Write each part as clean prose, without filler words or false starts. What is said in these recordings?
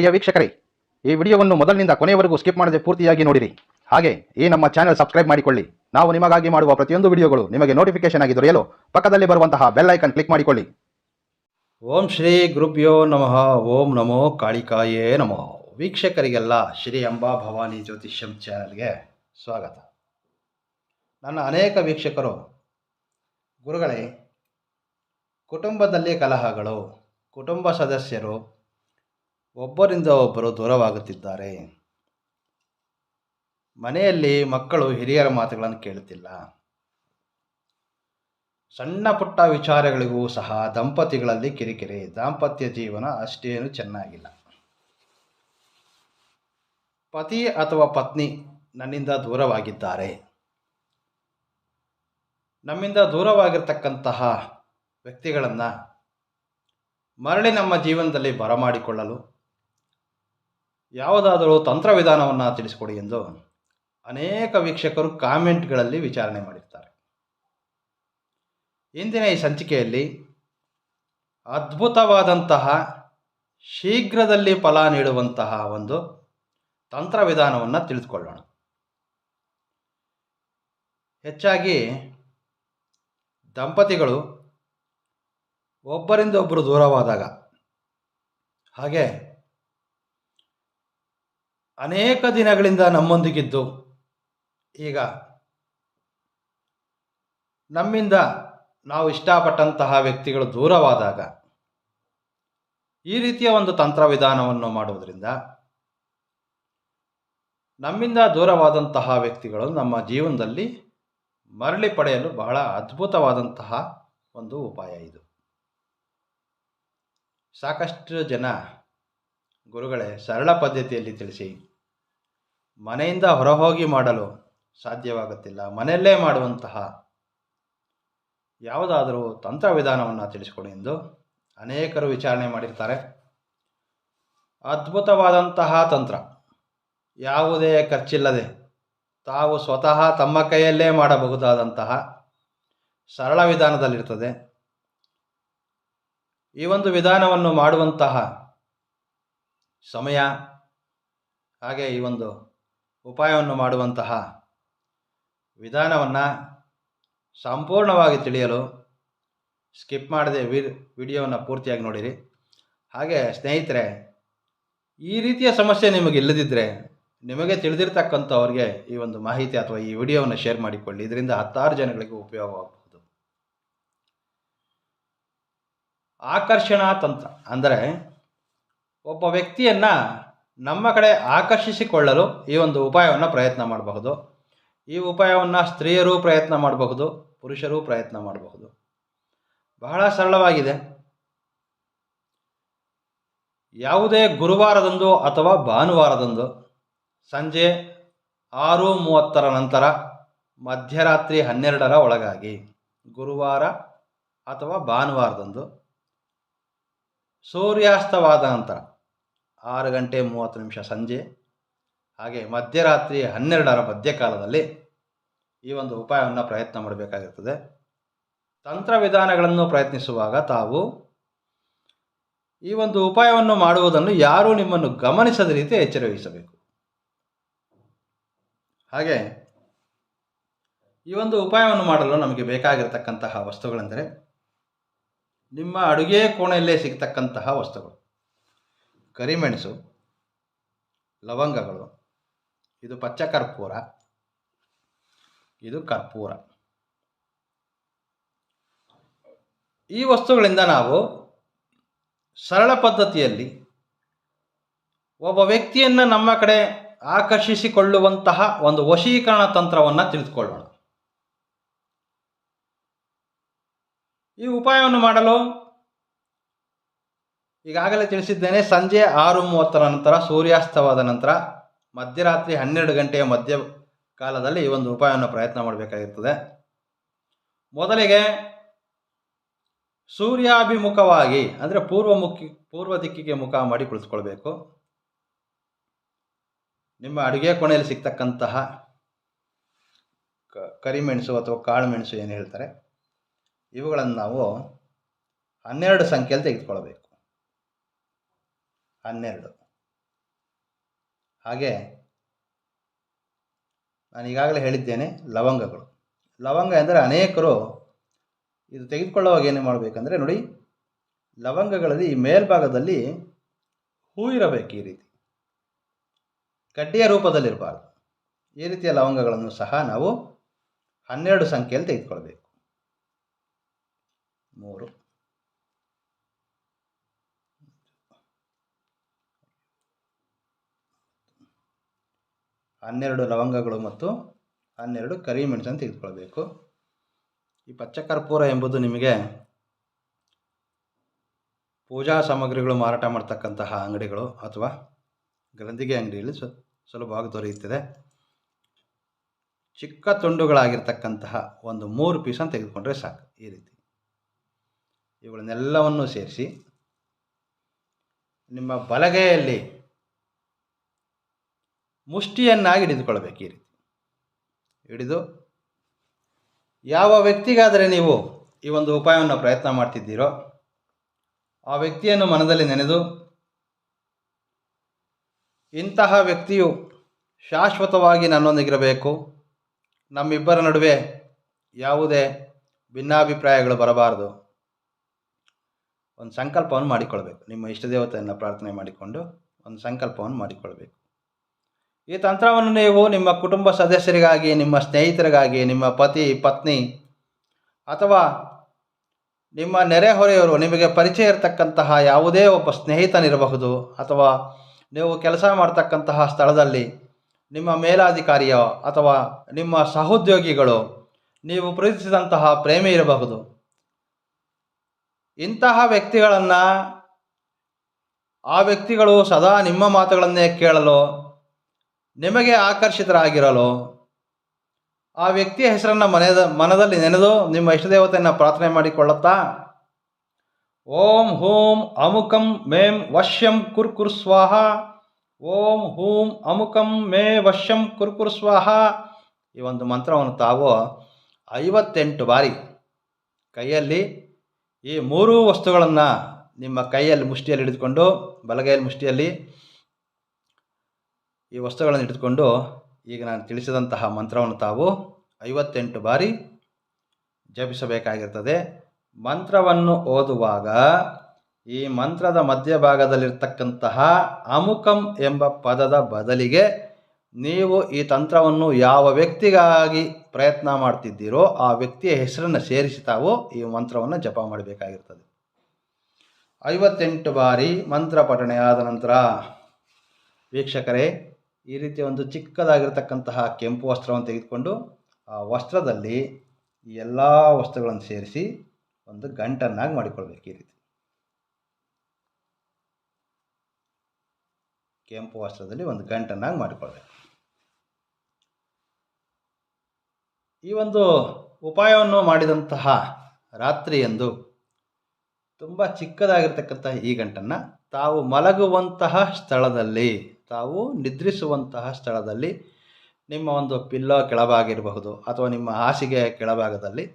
ಪ್ರಿಯ ವೀಕ್ಷಕರೇ, ಈ ವಿಡಿಯೋವನ್ನು ಮೊದಲಿನಿಂದ ಕೊನೆಯವರೆಗೂ ಸ್ಕಿಪ್ ಮಾಡದೆ ಪೂರ್ತಿಯಾಗಿ ನೋಡಿರಿ. ಹಾಗೆ ಈ ನಮ್ಮ ಚಾನೆಲ್ ಸಬ್ಸ್ಕ್ರೈಬ್ ಮಾಡಿಕೊಳ್ಳಿ. ನಾವು ನಿಮಗಾಗಿ ಮಾಡುವ ಪ್ರತಿಯೊಂದು ವಿಡಿಯೋಗಳು ನಿಮಗೆ ನೋಟಿಫಿಕೇಶನ್ ಆಗಿ ದೊರೆಯಲು ಪಕ್ಕದಲ್ಲಿ ಬರುವಂತಹ ಬೆಲ್ ಐಕನ್ ಕ್ಲಿಕ್ ಮಾಡಿಕೊಳ್ಳಿ. ಓಂ ಶ್ರೀ ಗುರುಭ್ಯೋ ನಮಃ. ಓಂ ನಮೋ ಕಾಳಿಕಾಯೇ ನಮಃ. ವೀಕ್ಷಕರಿಗೆಲ್ಲ ಶ್ರೀ ಅಂಬಾ ಭವಾನಿ ಜ್ಯೋತಿಷ್ಯಂ ಚಾನಲ್ಗೆ ಸ್ವಾಗತ. ನನ್ನ ಅನೇಕ ವೀಕ್ಷಕರು, ಗುರುಗಳೇ, ಕುಟುಂಬದಲ್ಲಿ ಕಲಹಗಳು, ಕುಟುಂಬ ಸದಸ್ಯರು ಒಬ್ಬರಿಂದ ಒಬ್ಬರು ದೂರವಾಗುತ್ತಿದ್ದಾರೆ, ಮನೆಯಲ್ಲಿ ಮಕ್ಕಳು ಹಿರಿಯರ ಮಾತುಗಳನ್ನು ಕೇಳುತ್ತಿಲ್ಲ, ಸಣ್ಣ ಪುಟ್ಟ ವಿಚಾರಗಳಿಗೂ ಸಹ ದಂಪತಿಗಳಲ್ಲಿ ಕಿರಿಕಿರಿ, ದಾಂಪತ್ಯ ಜೀವನ ಅಷ್ಟೇನು ಚೆನ್ನಾಗಿಲ್ಲ, ಪತಿ ಅಥವಾ ಪತ್ನಿ ನನ್ನಿಂದ ದೂರವಾಗಿದ್ದಾರೆ, ನಮ್ಮಿಂದ ದೂರವಾಗಿರ್ತಕ್ಕಂತಹ ವ್ಯಕ್ತಿಗಳನ್ನು ಮರಳಿ ನಮ್ಮ ಜೀವನದಲ್ಲಿ ಬರಮಾಡಿಕೊಳ್ಳಲು ಯಾವುದಾದರೂ ತಂತ್ರವಿಧಾನವನ್ನು ತಿಳಿಸಿಕೊಡಿ ಎಂದು ಅನೇಕ ವೀಕ್ಷಕರು ಕಾಮೆಂಟ್ಗಳಲ್ಲಿ ವಿಚಾರಣೆ ಮಾಡಿರ್ತಾರೆ. ಇಂದಿನ ಈ ಸಂಚಿಕೆಯಲ್ಲಿ ಅದ್ಭುತವಾದಂತಹ, ಶೀಘ್ರದಲ್ಲಿ ಫಲ ನೀಡುವಂತಹ ಒಂದು ತಂತ್ರವಿಧಾನವನ್ನು ತಿಳಿದುಕೊಳ್ಳೋಣ. ಹೆಚ್ಚಾಗಿ ದಂಪತಿಗಳು ಒಬ್ಬರಿಂದ ಒಬ್ಬರು ದೂರವಾದಾಗ, ಹಾಗೆ ಅನೇಕ ದಿನಗಳಿಂದ ನಮ್ಮೊಂದಿಗಿದ್ದು ಈಗ ನಮ್ಮಿಂದ ನಾವು ಇಷ್ಟಪಟ್ಟಂತಹ ವ್ಯಕ್ತಿಗಳು ದೂರವಾದಾಗ ಈ ರೀತಿಯ ಒಂದು ತಂತ್ರವಿಧಾನವನ್ನು ಮಾಡುವುದರಿಂದ ನಮ್ಮಿಂದ ದೂರವಾದಂತಹ ವ್ಯಕ್ತಿಗಳು ನಮ್ಮ ಜೀವನದಲ್ಲಿ ಮರಳಿ ಪಡೆಯಲು ಬಹಳ ಅದ್ಭುತವಾದಂತಹ ಒಂದು ಉಪಾಯ ಇದು. ಸಾಕಷ್ಟು ಜನ, ಗುರುಗಳೇ, ಸರಳ ಪದ್ಧತಿಯಲ್ಲಿ ತಿಳಿಸಿ, ಮನೆಯಿಂದ ಹೊರಹೋಗಿ ಮಾಡಲು ಸಾಧ್ಯವಾಗುತ್ತಿಲ್ಲ, ಮನೆಯಲ್ಲೇ ಮಾಡುವಂತಹ ಯಾವುದಾದರೂ ತಂತ್ರವಿಧಾನವನ್ನು ತಿಳಿಸಿಕೊಡಿ ಎಂದು ಅನೇಕರು ವಿಚಾರಣೆ ಮಾಡಿರ್ತಾರೆ. ಅದ್ಭುತವಾದಂತಹ ತಂತ್ರ, ಯಾವುದೇ ಖರ್ಚಿಲ್ಲದೆ ತಾವು ಸ್ವತಃ ತಮ್ಮ ಕೈಯಲ್ಲೇ ಮಾಡಬಹುದಾದಂತಹ ಸರಳ ವಿಧಾನದಲ್ಲಿರ್ತದೆ. ಈ ಒಂದು ವಿಧಾನವನ್ನು ಮಾಡುವಂತಹ ಸಮಯ, ಹಾಗೆ ಈ ಒಂದು ಉಪಾಯವನ್ನು ಮಾಡುವಂತಹ ವಿಧಾನವನ್ನು ಸಂಪೂರ್ಣವಾಗಿ ತಿಳಿಯಲು ಸ್ಕಿಪ್ ಮಾಡದೆ ವಿಡಿಯೋವನ್ನು ಪೂರ್ತಿಯಾಗಿ ನೋಡಿರಿ. ಹಾಗೆ ಸ್ನೇಹಿತರೆ, ಈ ರೀತಿಯ ಸಮಸ್ಯೆ ನಿಮಗೆ ಇಲ್ಲದಿದ್ದರೆ ನಿಮಗೆ ತಿಳಿದಿರ್ತಕ್ಕಂಥವ್ರಿಗೆ ಈ ಒಂದು ಮಾಹಿತಿ ಅಥವಾ ಈ ವಿಡಿಯೋವನ್ನು ಶೇರ್ ಮಾಡಿಕೊಳ್ಳಿ. ಇದರಿಂದ 10 ಜನಗಳಿಗೆ ಉಪಯೋಗವಾಗಬಹುದು. ಆಕರ್ಷಣಾ ತಂತ್ರ ಅಂದರೆ ಒಬ್ಬ ವ್ಯಕ್ತಿಯನ್ನು ನಮ್ಮ ಕಡೆ ಆಕರ್ಷಿಸಿಕೊಳ್ಳಲು ಈ ಒಂದು ಉಪಾಯವನ್ನು ಪ್ರಯತ್ನ ಮಾಡಬಹುದು. ಈ ಉಪಾಯವನ್ನು ಸ್ತ್ರೀಯರು ಪ್ರಯತ್ನ ಮಾಡಬಹುದು, ಪುರುಷರು ಪ್ರಯತ್ನ ಮಾಡಬಹುದು. ಬಹಳ ಸರಳವಾಗಿದೆ. ಯಾವುದೇ ಗುರುವಾರದಂದು ಅಥವಾ ಭಾನುವಾರದಂದು ಸಂಜೆ 6:30 ನಂತರ ಮಧ್ಯರಾತ್ರಿ 12ರ ಒಳಗಾಗಿ, ಗುರುವಾರ ಅಥವಾ ಭಾನುವಾರದಂದು ಸೂರ್ಯಾಸ್ತವಾದ ನಂತರ 6:30 ಸಂಜೆ, ಹಾಗೆ ಮಧ್ಯರಾತ್ರಿ 12ರ ಮಧ್ಯಕಾಲದಲ್ಲಿ ಈ ಒಂದು ಉಪಾಯವನ್ನು ಪ್ರಯತ್ನ ಮಾಡಬೇಕಾಗಿರ್ತದೆ. ತಂತ್ರವಿಧಾನಗಳನ್ನು ಪ್ರಯತ್ನಿಸುವಾಗ ತಾವು ಈ ಒಂದು ಉಪಾಯವನ್ನು ಮಾಡುವುದನ್ನು ಯಾರೂ ನಿಮ್ಮನ್ನು ಗಮನಿಸದ ರೀತಿ ಎಚ್ಚರ ವಹಿಸಬೇಕು. ಹಾಗೆ ಈ ಒಂದು ಉಪಾಯವನ್ನು ಮಾಡಲು ನಮಗೆ ಬೇಕಾಗಿರತಕ್ಕಂತಹ ವಸ್ತುಗಳೆಂದರೆ ನಿಮ್ಮ ಅಡುಗೆ ಕೋಣೆಯಲ್ಲೇ ಸಿಗ್ತಕ್ಕಂತಹ ವಸ್ತುಗಳು: ಕರಿಮೆಣಸು, ಲವಂಗಗಳು, ಇದು ಪಚ್ಚ ಕರ್ಪೂರ, ಇದು ಕರ್ಪೂರ. ಈ ವಸ್ತುಗಳಿಂದ ನಾವು ಸರಳ ಪದ್ಧತಿಯಲ್ಲಿ ಒಬ್ಬ ವ್ಯಕ್ತಿಯನ್ನು ನಮ್ಮ ಕಡೆ ಆಕರ್ಷಿಸಿಕೊಳ್ಳುವಂತಹ ಒಂದು ವಶೀಕರಣ ತಂತ್ರವನ್ನು ತಿಳಿದುಕೊಳ್ಳೋಣ. ಈ ಉಪಾಯವನ್ನು ಮಾಡಲು ಈಗಾಗಲೇ ತಿಳಿಸಿದ್ದೇನೆ, ಸಂಜೆ 6:30 ನಂತರ, ಸೂರ್ಯಾಸ್ತವಾದ ನಂತರ, ಮಧ್ಯರಾತ್ರಿ 12 ಗಂಟೆಯ ಮಧ್ಯ ಕಾಲದಲ್ಲಿ ಈ ಒಂದು ಉಪಾಯವನ್ನು ಪ್ರಯತ್ನ ಮಾಡಬೇಕಾಗಿರ್ತದೆ. ಮೊದಲಿಗೆ ಸೂರ್ಯಾಭಿಮುಖವಾಗಿ, ಅಂದರೆ ಪೂರ್ವ ದಿಕ್ಕಿಗೆ ಮುಖ ಮಾಡಿ ಕುಳಿತುಕೊಳ್ಬೇಕು. ನಿಮ್ಮ ಅಡುಗೆ ಕೋಣೆಯಲ್ಲಿ ಸಿಗ್ತಕ್ಕಂತಹ ಕರಿಮೆಣಸು ಅಥವಾ ಕಾಳು ಮೆಣಸು ಏನು ಹೇಳ್ತಾರೆ, ಇವುಗಳನ್ನು ನಾವು 12 ಸಂಖ್ಯೆಯಲ್ಲಿ ತೆಗೆದುಕೊಳ್ಬೇಕು. 12. ಹಾಗೆ ನಾನು ಈಗಾಗಲೇ ಹೇಳಿದ್ದೇನೆ, ಲವಂಗಗಳು. ಲವಂಗ ಎಂದರೆ ಅನೇಕರು ಇದು ತೆಗೆದುಕೊಳ್ಳುವಾಗ ಏನು ಮಾಡಬೇಕಂದ್ರೆ ನೋಡಿ, ಲವಂಗಗಳಲ್ಲಿ ಈ ಮೇಲ್ಭಾಗದಲ್ಲಿ ಹೂ ಇರಬೇಕು. ಈ ರೀತಿ ಕಡ್ಡಿಯ ರೂಪದಲ್ಲಿರಬಾರ್ದು. ಈ ರೀತಿಯ ಲವಂಗಗಳನ್ನು ಸಹ ನಾವು 12 ಸಂಖ್ಯೆಯಲ್ಲಿ ತೆಗೆದುಕೊಳ್ಬೇಕು. 3, 12 ಲವಂಗಗಳು ಮತ್ತು 12 ಕರಿಮೆಣಸನ್ನು ತೆಗೆದುಕೊಳ್ಬೇಕು. ಈ ಪಚ್ಚಕರ್ಪೂರ ಎಂಬುದು ನಿಮಗೆ ಪೂಜಾ ಸಾಮಗ್ರಿಗಳು ಮಾರಾಟ ಮಾಡ್ತಕ್ಕಂತಹ ಅಂಗಡಿಗಳು ಅಥವಾ ಗ್ರಂಥಿಗೆ ಅಂಗಡಿಯಲ್ಲಿ ಸುಲಭವಾಗಿ ದೊರೆಯುತ್ತದೆ. ಚಿಕ್ಕ ತುಂಡುಗಳಾಗಿರ್ತಕ್ಕಂತಹ ಒಂದು 3 ಪೀಸನ್ನು ತೆಗೆದುಕೊಂಡ್ರೆ ಸಾಕು. ಈ ರೀತಿ ಇವುಗಳನ್ನೆಲ್ಲವನ್ನು ಸೇರಿಸಿ ನಿಮ್ಮ ಬಲಗೈಯಲ್ಲಿ ಮುಷ್ಟಿಯನ್ನಾಗಿ ಹಿಡಿದುಕೊಳ್ಬೇಕು. ಈ ರೀತಿ ಹಿಡಿದು ಯಾವ ವ್ಯಕ್ತಿಗಾದರೆ ನೀವು ಈ ಒಂದು ಉಪಾಯವನ್ನು ಪ್ರಯತ್ನ ಮಾಡ್ತಿದ್ದೀರೋ ಆ ವ್ಯಕ್ತಿಯನ್ನು ಮನದಲ್ಲಿ ನೆನೆದು, ಇಂತಹ ವ್ಯಕ್ತಿಯು ಶಾಶ್ವತವಾಗಿ ನನ್ನೊಂದಿಗಿರಬೇಕು, ನಮ್ಮಿಬ್ಬರ ನಡುವೆ ಯಾವುದೇ ಭಿನ್ನಾಭಿಪ್ರಾಯಗಳು ಬರಬಾರದು, ಒಂದು ಸಂಕಲ್ಪವನ್ನು ಮಾಡಿಕೊಳ್ಬೇಕು. ನಿಮ್ಮ ಇಷ್ಟ ದೇವತೆಯನ್ನು ಪ್ರಾರ್ಥನೆ ಮಾಡಿಕೊಂಡು ಒಂದು ಸಂಕಲ್ಪವನ್ನು ಮಾಡಿಕೊಳ್ಬೇಕು. ಈ ತಂತ್ರವನ್ನು ನೀವು ನಿಮ್ಮ ಕುಟುಂಬ ಸದಸ್ಯರಿಗಾಗಿ, ನಿಮ್ಮ ಸ್ನೇಹಿತರಿಗಾಗಿ, ನಿಮ್ಮ ಪತಿ ಪತ್ನಿ ಅಥವಾ ನಿಮ್ಮ ನೆರೆಹೊರೆಯವರು, ನಿಮಗೆ ಪರಿಚಯ ಇರತಕ್ಕಂತಹ ಯಾವುದೇ ಒಬ್ಬ ಸ್ನೇಹಿತನಿರಬಹುದು, ಅಥವಾ ನೀವು ಕೆಲಸ ಮಾಡ್ತಕ್ಕಂತಹ ಸ್ಥಳದಲ್ಲಿ ನಿಮ್ಮ ಮೇಲಾಧಿಕಾರಿಯೋ ಅಥವಾ ನಿಮ್ಮ ಸಹೋದ್ಯೋಗಿಗಳು, ನೀವು ಪ್ರೀತಿಸಿದಂತಹ ಪ್ರೇಮಿ ಇರಬಹುದು. ಇಂತಹ ವ್ಯಕ್ತಿಗಳನ್ನು, ಆ ವ್ಯಕ್ತಿಗಳು ಸದಾ ನಿಮ್ಮ ಮಾತುಗಳನ್ನೇ ಕೇಳಲು, ನಿಮಗೆ ಆಕರ್ಷಿತರಾಗಿರಲು ಆ ವ್ಯಕ್ತಿಯ ಹೆಸರನ್ನು ಮನದಲ್ಲಿ ನೆನೆದು ನಿಮ್ಮ ಇಷ್ಟದೇವತೆಯನ್ನು ಪ್ರಾರ್ಥನೆ ಮಾಡಿಕೊಳ್ಳುತ್ತಾ, ಓಂ ಹೂಂ ಅಮುಕಂ ಮೇಂ ವಶ್ಯಂ ಕುರ್ಕುರ್ ಸ್ವಾಹ, ಓಂ ಹೂಂ ಅಮುಕಂ ಮೇ ವಶ್ಯಂ ಕುರ್ಕುರ್ ಸ್ವಾಹ, ಈ ಒಂದು ಮಂತ್ರವನ್ನು ತಾವು 58 ಬಾರಿ ಕೈಯಲ್ಲಿ ಈ 3 ವಸ್ತುಗಳನ್ನು ನಿಮ್ಮ ಕೈಯಲ್ಲಿ ಮುಷ್ಟಿಯಲ್ಲಿ ಹಿಡಿದುಕೊಂಡು, ಬಲಗೈಯಲ್ಲಿ ಮುಷ್ಟಿಯಲ್ಲಿ ಈ ವಸ್ತುಗಳನ್ನು ಹಿಡಿದುಕೊಂಡು ಈಗ ನಾನು ತಿಳಿಸಿದಂತಹ ಮಂತ್ರವನ್ನು ತಾವು 58 ಬಾರಿ ಜಪಿಸಬೇಕಾಗಿರ್ತದೆ. ಮಂತ್ರವನ್ನು ಓದುವಾಗ ಈ ಮಂತ್ರದ ಮಧ್ಯಭಾಗದಲ್ಲಿರ್ತಕ್ಕಂತಹ ಅಮುಕಂ ಎಂಬ ಪದದ ಬದಲಿಗೆ ನೀವು ಈ ತಂತ್ರವನ್ನು ಯಾವ ವ್ಯಕ್ತಿಗಾಗಿ ಪ್ರಯತ್ನ ಮಾಡ್ತಿದ್ದೀರೋ ಆ ವ್ಯಕ್ತಿಯ ಹೆಸರನ್ನು ಸೇರಿಸಿ ತಾವು ಈ ಮಂತ್ರವನ್ನು ಜಪ ಮಾಡಬೇಕಾಗಿರ್ತದೆ. 58 ಬಾರಿ ಮಂತ್ರ ಪಠಣೆ ಆದ ನಂತರ ವೀಕ್ಷಕರೇ, ಈ ರೀತಿಯ ಒಂದು ಚಿಕ್ಕದಾಗಿರ್ತಕ್ಕಂತಹ ಕೆಂಪು ವಸ್ತ್ರವನ್ನು ತೆಗೆದುಕೊಂಡು ಆ ವಸ್ತ್ರದಲ್ಲಿ ಈ ಎಲ್ಲ ವಸ್ತುಗಳನ್ನು ಸೇರಿಸಿ ಒಂದು ಗಂಟನ್ನಾಗಿ ಮಾಡಿಕೊಳ್ಬೇಕು. ಈ ರೀತಿ ಕೆಂಪು ವಸ್ತ್ರದಲ್ಲಿ ಒಂದು ಗಂಟನ್ನಾಗಿ ಮಾಡಿಕೊಳ್ಬೇಕು. ಈ ಒಂದು ಉಪಾಯವನ್ನು ಮಾಡಿದಂತಹ ರಾತ್ರಿಯಂದು ತುಂಬ ಚಿಕ್ಕದಾಗಿರ್ತಕ್ಕಂತಹ ಈ ಗಂಟನ್ನು ತಾವು ಮಲಗುವಂತಹ ಸ್ಥಳದಲ್ಲಿ, ತಾವು ನಿದ್ರಿಸುವಂತಹ ಸ್ಥಳದಲ್ಲಿ, ನಿಮ್ಮ ಒಂದು ಪಿಲ್ಲೋ ಕೆಳಭಾಗಿರಬಹುದು ಅಥವಾ ನಿಮ್ಮ ಹಾಸಿಗೆ ಕೆಳಭಾಗದಲ್ಲಿ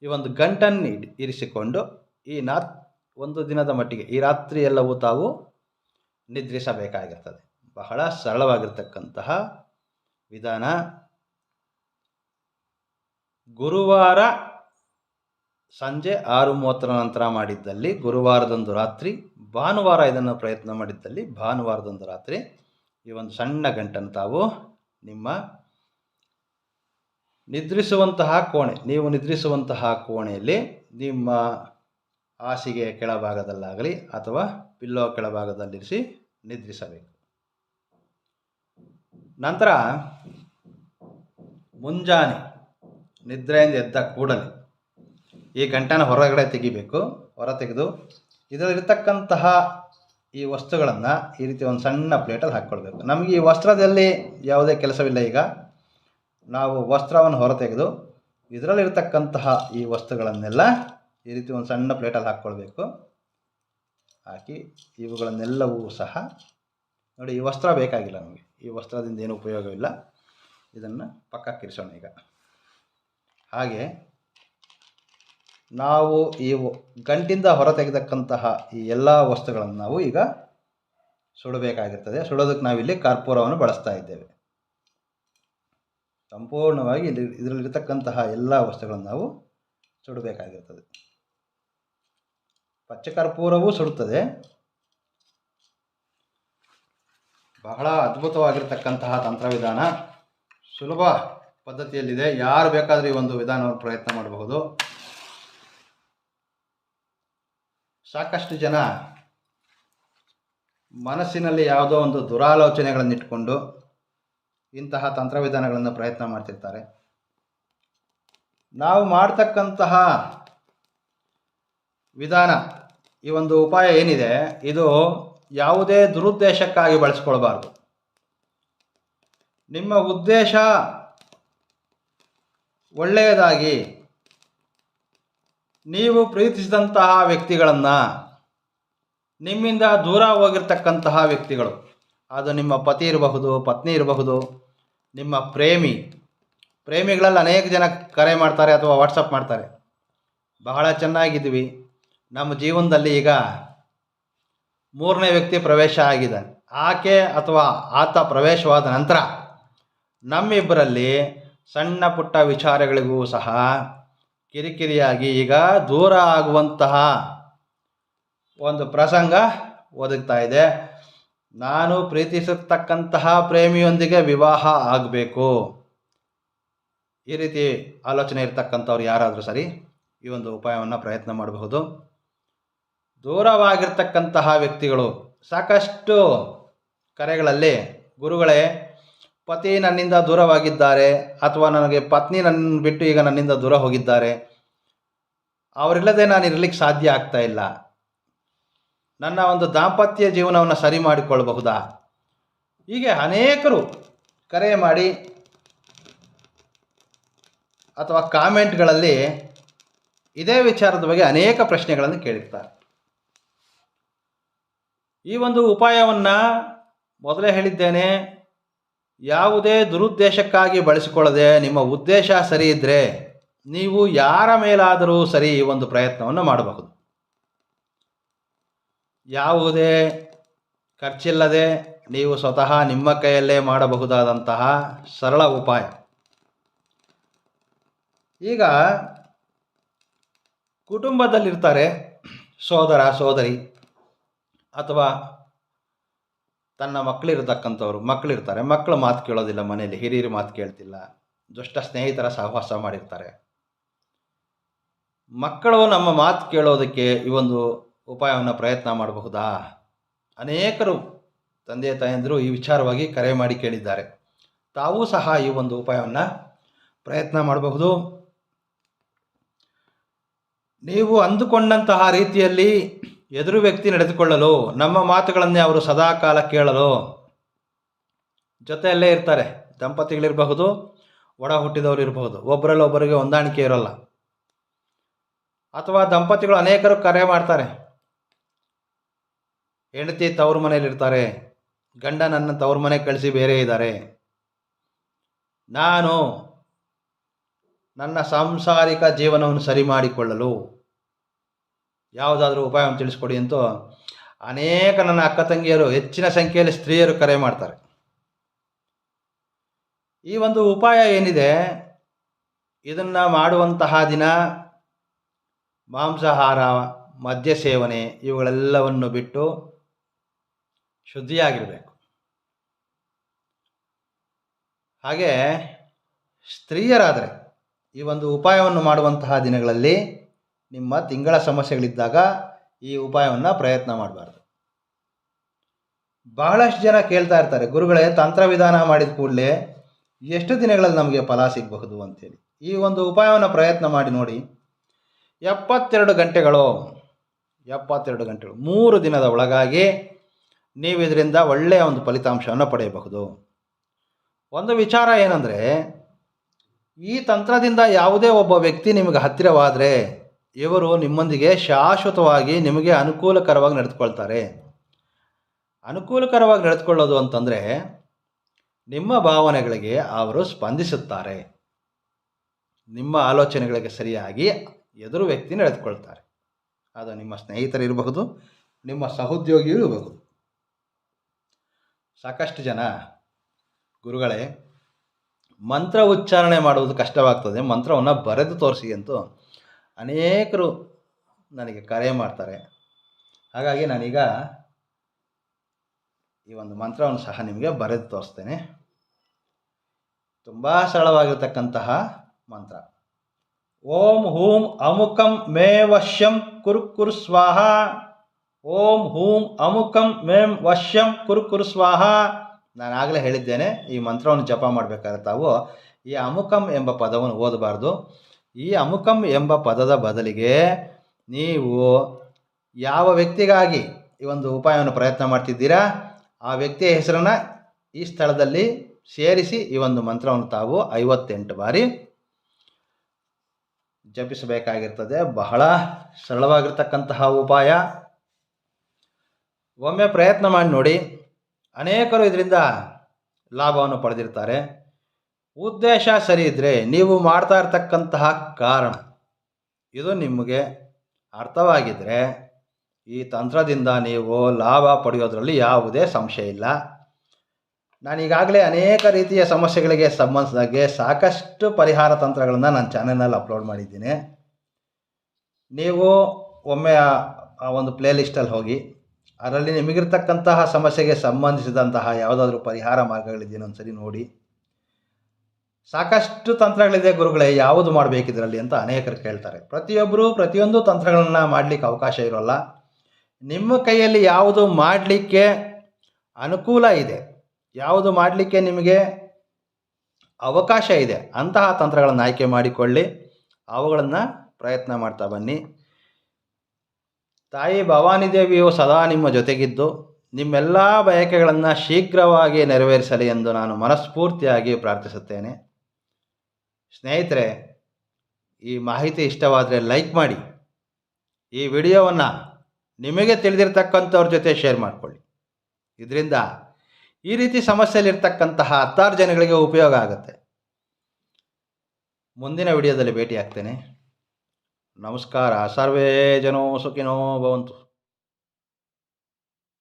ಈ ಒಂದು ಗಂಟನ್ನು ಇರಿಸಿಕೊಂಡು ಈ ಒಂದು ದಿನದ ಮಟ್ಟಿಗೆ ಈ ರಾತ್ರಿ ಎಲ್ಲವೂ ತಾವು ನಿದ್ರಿಸಬೇಕಾಗಿರ್ತದೆ. ಬಹಳ ಸರಳವಾಗಿರ್ತಕ್ಕಂತಹ ವಿಧಾನ. ಗುರುವಾರ ಸಂಜೆ 6:30 ನಂತರ ಮಾಡಿದ್ದಲ್ಲಿ ಗುರುವಾರದಂದು ರಾತ್ರಿ, ಭಾನುವಾರ ಇದನ್ನು ಪ್ರಯತ್ನ ಮಾಡಿದ್ದಲ್ಲಿ ಭಾನುವಾರದಂದು ರಾತ್ರಿ ಈ ಒಂದು ಸಣ್ಣ ಗಂಟನ್ನು ತಾವು ನಿಮ್ಮ ನಿದ್ರಿಸುವಂತಹ ಕೋಣೆ, ನೀವು ನಿದ್ರಿಸುವಂತಹ ಕೋಣೆಯಲ್ಲಿ ನಿಮ್ಮ ಹಾಸಿಗೆ ಕೆಳಭಾಗದಲ್ಲಾಗಲಿ ಅಥವಾ ಪಿಲ್ಲೋ ಕೆಳಭಾಗದಲ್ಲಿರಿಸಿ ನಿದ್ರಿಸಬೇಕು. ನಂತರ ಮುಂಜಾನೆ ನಿದ್ರೆಯಿಂದ ಎದ್ದ ಕೂಡಲೇ ಈ ಗಂಟನ ಹೊರಗಡೆ ತೆಗಿಬೇಕು. ಹೊರ ತೆಗೆದು ಇದರಲ್ಲಿರ್ತಕ್ಕಂತಹ ಈ ವಸ್ತುಗಳನ್ನು ಈ ರೀತಿ ಒಂದು ಸಣ್ಣ ಪ್ಲೇಟಲ್ಲಿ ಹಾಕ್ಕೊಳ್ಬೇಕು. ನಮಗೆ ಈ ವಸ್ತ್ರದಲ್ಲಿ ಯಾವುದೇ ಕೆಲಸವಿಲ್ಲ. ಈಗ ನಾವು ವಸ್ತ್ರವನ್ನು ಹೊರ ತೆಗೆದು ಇದರಲ್ಲಿರ್ತಕ್ಕಂತಹ ಈ ವಸ್ತುಗಳನ್ನೆಲ್ಲ ಈ ರೀತಿ ಒಂದು ಸಣ್ಣ ಪ್ಲೇಟಲ್ಲಿ ಹಾಕ್ಕೊಳ್ಬೇಕು. ಹಾಕಿ ಇವುಗಳನ್ನೆಲ್ಲವೂ ಸಹ ನೋಡಿ, ಈ ವಸ್ತ್ರ ಬೇಕಾಗಿಲ್ಲ ನಮಗೆ, ಈ ವಸ್ತ್ರದಿಂದ ಏನು ಉಪಯೋಗವಿಲ್ಲ. ಇದನ್ನು ಪಕ್ಕಕ್ಕಿರಿಸೋಣ. ಈಗ ಹಾಗೆ ನಾವು ಈ ಗಂಟಿಂದ ಹೊರ ತೆಗೆದಕ್ಕಂತಹ ಈ ಎಲ್ಲ ವಸ್ತುಗಳನ್ನು ನಾವು ಈಗ ಸುಡಬೇಕಾಗಿರ್ತದೆ. ಸುಡೋದಕ್ಕೆ ನಾವಿಲ್ಲಿ ಕರ್ಪೂರವನ್ನು ಬಳಸ್ತಾ ಇದ್ದೇವೆ. ಸಂಪೂರ್ಣವಾಗಿ ಇದರಲ್ಲಿರ್ತಕ್ಕಂತಹ ಎಲ್ಲ ವಸ್ತುಗಳನ್ನು ನಾವು ಸುಡಬೇಕಾಗಿರ್ತದೆ. ಪಚ್ಚ ಕರ್ಪೂರವೂ ಸುಡುತ್ತದೆ. ಬಹಳ ಅದ್ಭುತವಾಗಿರ್ತಕ್ಕಂತಹ ತಂತ್ರವಿಧಾನ, ಸುಲಭ ಪದ್ಧತಿಯಲ್ಲಿದೆ. ಯಾರು ಬೇಕಾದರೂ ಈ ಒಂದು ವಿಧಾನವನ್ನು ಪ್ರಯತ್ನ ಮಾಡಬಹುದು. ಸಾಕಷ್ಟು ಜನ ಮನಸ್ಸಿನಲ್ಲಿ ಯಾವುದೋ ಒಂದು ದುರಾಲೋಚನೆಗಳನ್ನಿಟ್ಟುಕೊಂಡು ಇಂತಹ ತಂತ್ರವಿಧಾನಗಳನ್ನು ಪ್ರಯತ್ನ ಮಾಡ್ತಿರ್ತಾರೆ. ನಾವು ಮಾಡ್ತಕ್ಕಂತಹ ವಿಧಾನ, ಈ ಒಂದು ಉಪಾಯ ಏನಿದೆ, ಇದು ಯಾವುದೇ ದುರುದ್ದೇಶಕ್ಕಾಗಿ ಬಳಸ್ಕೊಳ್ಬಾರ್ದು. ನಿಮ್ಮ ಉದ್ದೇಶ ಒಳ್ಳೆಯದಾಗಿ ನೀವು ಪ್ರೀತಿಸಿದಂತಹ ವ್ಯಕ್ತಿಗಳನ್ನು, ನಿಮ್ಮಿಂದ ದೂರ ಹೋಗಿರ್ತಕ್ಕಂತಹ ವ್ಯಕ್ತಿಗಳು, ಅದು ನಿಮ್ಮ ಪತಿ ಇರಬಹುದು, ಪತ್ನಿ ಇರಬಹುದು, ನಿಮ್ಮ ಪ್ರೇಮಿಗಳಲ್ಲಿ ಅನೇಕ ಜನ ಕರೆ ಮಾಡ್ತಾರೆ ಅಥವಾ ವಾಟ್ಸಪ್ ಮಾಡ್ತಾರೆ. ಬಹಳ ಚೆನ್ನಾಗಿದ್ವಿ, ನಮ್ಮ ಜೀವನದಲ್ಲಿ ಈಗ 3ನೇ ವ್ಯಕ್ತಿ ಪ್ರವೇಶ ಆಗಿದ್ದಾನೆ. ಆಕೆ ಅಥವಾ ಆತ ಪ್ರವೇಶವಾದ ನಂತರ ನಮ್ಮಿಬ್ಬರಲ್ಲಿ ಸಣ್ಣ ಪುಟ್ಟ ವಿಚಾರಗಳಿಗೂ ಸಹ ಕಿರಿಕಿರಿಯಾಗಿ ಈಗ ದೂರ ಆಗುವಂತಹ ಒಂದು ಪ್ರಸಂಗ ಒದಗ್ತಾ ಇದೆ. ನಾನು ಪ್ರೀತಿಸತಕ್ಕಂತಹ ಪ್ರೇಮಿಯೊಂದಿಗೆ ವಿವಾಹ ಆಗಬೇಕು, ಈ ರೀತಿ ಆಲೋಚನೆ ಇರ್ತಕ್ಕಂಥವ್ರು ಯಾರಾದರೂ ಸರಿ ಈ ಒಂದು ಉಪಾಯವನ್ನು ಪ್ರಯತ್ನ ಮಾಡಬಹುದು. ದೂರವಾಗಿರ್ತಕ್ಕಂತಹ ವ್ಯಕ್ತಿಗಳು, ಸಾಕಷ್ಟು ಕರೆಗಳಲ್ಲಿ ಗುರುಗಳೇ, ಪತಿ ನನ್ನಿಂದ ದೂರವಾಗಿದ್ದಾರೆ ಅಥವಾ ನನಗೆ ಪತ್ನಿ ನನ್ನ ಬಿಟ್ಟು ಈಗ ನನ್ನಿಂದ ದೂರ ಹೋಗಿದ್ದಾರೆ, ಅವರಿಲ್ಲದೆ ನಾನು ಇರಲಿಕ್ಕೆ ಸಾಧ್ಯ ಆಗ್ತಾ ಇಲ್ಲ, ನನ್ನ ಒಂದು ದಾಂಪತ್ಯ ಜೀವನವನ್ನು ಸರಿ ಮಾಡಿಕೊಳ್ಳಬಹುದಾ? ಹೀಗೆ ಅನೇಕರು ಕರೆ ಮಾಡಿ ಅಥವಾ ಕಾಮೆಂಟ್ಗಳಲ್ಲಿ ಇದೇ ವಿಚಾರದ ಬಗ್ಗೆ ಅನೇಕ ಪ್ರಶ್ನೆಗಳನ್ನು ಕೇಳಿರ್ತಾರೆ. ಈ ಒಂದು ಉಪಾಯವನ್ನು ಮೊದಲೇ ಹೇಳಿದ್ದೇನೆ, ಯಾವುದೇ ದುರುದ್ದೇಶಕ್ಕಾಗಿ ಬಳಸಿಕೊಳ್ಳದೆ ನಿಮ್ಮ ಉದ್ದೇಶ ಸರಿ ಇದ್ದರೆ ನೀವು ಯಾರ ಮೇಲಾದರೂ ಸರಿ ಈ ಒಂದು ಪ್ರಯತ್ನವನ್ನು ಮಾಡಬಹುದು. ಯಾವುದೇ ಖರ್ಚಿಲ್ಲದೆ ನೀವು ಸ್ವತಃ ನಿಮ್ಮ ಕೈಯಲ್ಲೇ ಮಾಡಬಹುದಾದಂತಹ ಸರಳ ಉಪಾಯ. ಈಗ ಕುಟುಂಬದಲ್ಲಿರ್ತಾರೆ ಸೋದರ ಸೋದರಿ ಅಥವಾ ತನ್ನ ಮಕ್ಕಳಿರ್ತಾರೆ, ಮಕ್ಕಳು ಮಾತು ಕೇಳೋದಿಲ್ಲ, ಮನೆಯಲ್ಲಿ ಹಿರಿಯರು ಮಾತು ಕೇಳ್ತಿಲ್ಲ, ದುಷ್ಟ ಸ್ನೇಹಿತರ ಸಹವಾಸ ಮಾಡಿರ್ತಾರೆ. ಮಕ್ಕಳು ನಮ್ಮ ಮಾತು ಕೇಳೋದಕ್ಕೆ ಈ ಒಂದು ಉಪಾಯವನ್ನು ಪ್ರಯತ್ನ ಮಾಡಬಹುದಾ? ಅನೇಕರು ತಂದೆ ತಾಯಂದಿರು ಈ ವಿಚಾರವಾಗಿ ಕರೆ ಮಾಡಿ ಕೇಳಿದ್ದಾರೆ. ತಾವೂ ಸಹ ಈ ಒಂದು ಉಪಾಯವನ್ನು ಪ್ರಯತ್ನ ಮಾಡಬಹುದು. ನೀವು ಅಂದುಕೊಂಡಂತಹ ರೀತಿಯಲ್ಲಿ ಎದುರು ವ್ಯಕ್ತಿ ನಡೆದುಕೊಳ್ಳಲು, ನಮ್ಮ ಮಾತುಗಳನ್ನೇ ಅವರು ಸದಾಕಾಲ ಕೇಳಲು ಜೊತೆಯಲ್ಲೇ ಇರ್ತಾರೆ. ದಂಪತಿಗಳಿರಬಹುದು, ಒಡ ಹುಟ್ಟಿದವರು ಇರಬಹುದು, ಒಬ್ಬರಲ್ಲೊಬ್ಬರಿಗೆ ಹೊಂದಾಣಿಕೆ ಇರೋಲ್ಲ. ಅಥವಾ ದಂಪತಿಗಳು ಅನೇಕರು ಕರೆ ಮಾಡ್ತಾರೆ, ಹೆಂಡತಿ ತವ್ರ ಮನೇಲಿರ್ತಾರೆ, ಗಂಡ ನನ್ನ ತವ್ರ ಮನೆ ಕಳಿಸಿ ಬೇರೆ ಇದ್ದಾರೆ, ನಾನು ನನ್ನ ಸಾಂಸಾರಿಕ ಜೀವನವನ್ನು ಸರಿ ಮಾಡಿಕೊಳ್ಳಲು ಯಾವುದಾದ್ರೂ ಉಪಾಯವನ್ನು ತಿಳಿಸ್ಕೊಡಿ ಅಂತೂ ಅನೇಕ ನನ್ನ ಅಕ್ಕ ತಂಗಿಯರು, ಹೆಚ್ಚಿನ ಸಂಖ್ಯೆಯಲ್ಲಿ ಸ್ತ್ರೀಯರು ಕರೆ ಮಾಡ್ತಾರೆ. ಈ ಒಂದು ಉಪಾಯ ಏನಿದೆ, ಇದನ್ನು ಮಾಡುವಂತಹ ದಿನ ಮಾಂಸಾಹಾರ, ಮದ್ಯ ಸೇವನೆ ಇವುಗಳೆಲ್ಲವನ್ನು ಬಿಟ್ಟು ಶುದ್ಧಿಯಾಗಿರಬೇಕು. ಹಾಗೆ ಸ್ತ್ರೀಯರಾದರೆ ಈ ಒಂದು ಉಪಾಯವನ್ನು ಮಾಡುವಂತಹ ದಿನಗಳಲ್ಲಿ ನಿಮ್ಮ ತಿಂಗಳ ಸಮಸ್ಯೆಗಳಿದ್ದಾಗ ಈ ಉಪಾಯವನ್ನು ಪ್ರಯತ್ನ ಮಾಡಬಾರ್ದು. ಬಹಳಷ್ಟು ಜನ ಕೇಳ್ತಾ ಇರ್ತಾರೆ, ಗುರುಗಳೇ ತಂತ್ರವಿಧಾನ ಮಾಡಿದ ಕೂಡಲೇ ಎಷ್ಟು ದಿನಗಳಲ್ಲಿ ನಮಗೆ ಫಲ ಸಿಗಬಹುದು ಅಂತೇಳಿ. ಈ ಒಂದು ಉಪಾಯವನ್ನು ಪ್ರಯತ್ನ ಮಾಡಿ ನೋಡಿ. 72 ಗಂಟೆಗಳು 3 ದಿನದ ಒಳಗಾಗಿ ನೀವು ಇದರಿಂದ ಒಳ್ಳೆಯ ಒಂದು ಫಲಿತಾಂಶವನ್ನು ಪಡೆಯಬಹುದು. ಒಂದು ವಿಚಾರ ಏನಂದರೆ, ಈ ತಂತ್ರದಿಂದ ಯಾವುದೇ ಒಬ್ಬ ವ್ಯಕ್ತಿ ನಿಮಗೆ ಹತ್ತಿರವಾದರೆ ಇವರು ನಿಮ್ಮೊಂದಿಗೆ ಶಾಶ್ವತವಾಗಿ ನಿಮಗೆ ಅನುಕೂಲಕರವಾಗಿ ನಡೆದುಕೊಳ್ತಾರೆ. ಅನುಕೂಲಕರವಾಗಿ ನಡೆದುಕೊಳ್ಳೋದು ಅಂತಂದರೆ ನಿಮ್ಮ ಭಾವನೆಗಳಿಗೆ ಅವರು ಸ್ಪಂದಿಸುತ್ತಾರೆ, ನಿಮ್ಮ ಆಲೋಚನೆಗಳಿಗೆ ಸರಿಯಾಗಿ ಎದುರು ವ್ಯಕ್ತಿ ನಡೆದುಕೊಳ್ತಾರೆ. ಅದು ನಿಮ್ಮ ಸ್ನೇಹಿತರಿರಬಹುದು, ನಿಮ್ಮ ಸಹೋದ್ಯೋಗಿಯೂ ಇರಬಹುದು. ಸಾಕಷ್ಟು ಜನ ಗುರುಗಳೇ ಮಂತ್ರ ಉಚ್ಚಾರಣೆ ಮಾಡುವುದು ಕಷ್ಟವಾಗ್ತದೆ, ಮಂತ್ರವನ್ನು ಬರೆದು ತೋರಿಸಿ ಅಂತೂ ಅನೇಕರು ನನಗೆ ಕರೆ ಮಾಡ್ತಾರೆ. ಹಾಗಾಗಿ ನಾನೀಗ ಈ ಒಂದು ಮಂತ್ರವನ್ನು ಸಹ ನಿಮಗೆ ಬರೆದು ತೋರಿಸ್ತೇನೆ. ತುಂಬ ಸರಳವಾಗಿರ್ತಕ್ಕಂತಹ ಮಂತ್ರ. ಓಂ ಹೂಂ ಅಮುಕಂ ಮೇ ವಶ್ಯಂ ಕುರು ಕುರು ಸ್ವಾಹ. ಓಂ ಹೂಂ ಅಮುಕಂ ಮೇಂ ವಶ್ಯಂ ಕುರು ಕುರು ಸ್ವಾಹ. ನಾನು ಆಗಲೇ ಹೇಳಿದ್ದೇನೆ, ಈ ಮಂತ್ರವನ್ನು ಜಪ ಮಾಡಬೇಕಾದ್ರೆ ತಾವು ಈ ಅಮುಕಂ ಎಂಬ ಪದವನ್ನು ಓದಬಾರ್ದು. ಈ ಅಮುಕಂ ಎಂಬ ಪದದ ಬದಲಿಗೆ ನೀವು ಯಾವ ವ್ಯಕ್ತಿಗಾಗಿ ಈ ಒಂದು ಉಪಾಯವನ್ನು ಪ್ರಯತ್ನ ಮಾಡ್ತಿದ್ದೀರಾ ಆ ವ್ಯಕ್ತಿಯ ಹೆಸರನ್ನು ಈ ಸ್ಥಳದಲ್ಲಿ ಸೇರಿಸಿ ಈ ಒಂದು ಮಂತ್ರವನ್ನು ತಾವು 58 ಬಾರಿ ಜಪಿಸಬೇಕಾಗಿರ್ತದೆ. ಬಹಳ ಸರಳವಾಗಿರ್ತಕ್ಕಂತಹ ಉಪಾಯ. ಒಮ್ಮೆ ಪ್ರಯತ್ನ ಮಾಡಿ ನೋಡಿ. ಅನೇಕರು ಇದರಿಂದ ಲಾಭವನ್ನು ಪಡೆದಿರ್ತಾರೆ. ಉದ್ದೇಶ ಸರಿ ಇದ್ದರೆ, ನೀವು ಮಾಡ್ತಾ ಇರ್ತಕ್ಕಂತಹ ಕಾರಣ ಇದು ನಿಮಗೆ ಅರ್ಥವಾಗಿದ್ದರೆ ಈ ತಂತ್ರದಿಂದ ನೀವು ಲಾಭ ಪಡೆಯೋದ್ರಲ್ಲಿ ಯಾವುದೇ ಸಂಶಯ ಇಲ್ಲ. ನಾನೀಗಾಗಲೇ ಅನೇಕ ರೀತಿಯ ಸಮಸ್ಯೆಗಳಿಗೆ ಸಂಬಂಧಿಸಿದಾಗೆ ಸಾಕಷ್ಟು ಪರಿಹಾರ ತಂತ್ರಗಳನ್ನು ನನ್ನ ಚಾನೆಲ್ನಲ್ಲಿ ಅಪ್ಲೋಡ್ ಮಾಡಿದ್ದೀನಿ. ನೀವು ಒಮ್ಮೆ ಆ ಒಂದು ಪ್ಲೇ ಲಿಸ್ಟಲ್ಲಿ ಹೋಗಿ ಅದರಲ್ಲಿ ನಿಮಗಿರ್ತಕ್ಕಂತಹ ಸಮಸ್ಯೆಗೆ ಸಂಬಂಧಿಸಿದಂತಹ ಯಾವುದಾದ್ರೂ ಪರಿಹಾರ ಮಾರ್ಗಗಳಿದೆಯೋ ಒಂದ್ಸರಿ ನೋಡಿ. ಸಾಕಷ್ಟು ತಂತ್ರಗಳಿದೆ ಗುರುಗಳೇ, ಯಾವುದು ಮಾಡಬೇಕಿದ್ರಲ್ಲಿ ಅಂತ ಅನೇಕರು ಕೇಳ್ತಾರೆ. ಪ್ರತಿಯೊಬ್ಬರು ಪ್ರತಿಯೊಂದು ತಂತ್ರಗಳನ್ನು ಮಾಡಲಿಕ್ಕೆ ಅವಕಾಶ ಇರೋಲ್ಲ. ನಿಮ್ಮ ಕೈಯಲ್ಲಿ ಯಾವುದು ಮಾಡಲಿಕ್ಕೆ ಅನುಕೂಲ ಇದೆ, ಯಾವುದು ಮಾಡಲಿಕ್ಕೆ ನಿಮಗೆ ಅವಕಾಶ ಇದೆ ಅಂತಹ ತಂತ್ರಗಳನ್ನು ಆಯ್ಕೆ ಮಾಡಿಕೊಳ್ಳಿ. ಅವುಗಳನ್ನು ಪ್ರಯತ್ನ ಮಾಡ್ತಾ ಬನ್ನಿ. ತಾಯಿ ಭವಾನಿ ದೇವಿಯು ಸದಾ ನಿಮ್ಮ ಜೊತೆಗಿದ್ದು ನಿಮ್ಮೆಲ್ಲ ಬಯಕೆಗಳನ್ನು ಶೀಘ್ರವಾಗಿ ನೆರವೇರಿಸಲಿ ಎಂದು ನಾನು ಮನಸ್ಫೂರ್ತಿಯಾಗಿ ಪ್ರಾರ್ಥಿಸುತ್ತೇನೆ. ಸ್ನೇಹಿತರೆ, ಈ ಮಾಹಿತಿ ಇಷ್ಟವಾದರೆ ಲೈಕ್ ಮಾಡಿ. ಈ ವಿಡಿಯೋವನ್ನು ನಿಮಗೆ ತಿಳಿದಿರ್ತಕ್ಕಂಥವ್ರ ಜೊತೆ ಶೇರ್ ಮಾಡಿಕೊಳ್ಳಿ. ಇದರಿಂದ ಈ ರೀತಿ ಸಮಸ್ಯೆಯಲ್ಲಿರ್ತಕ್ಕಂತಹ 10 ಜನಗಳಿಗೆ ಉಪಯೋಗ ಆಗುತ್ತೆ. ಮುಂದಿನ ವಿಡಿಯೋದಲ್ಲಿ ಭೇಟಿ ಆಗ್ತೇನೆ. ನಮಸ್ಕಾರ. ಸರ್ವೇ ಜನೋ ಸುಖಿನೋ ಭವಂತು.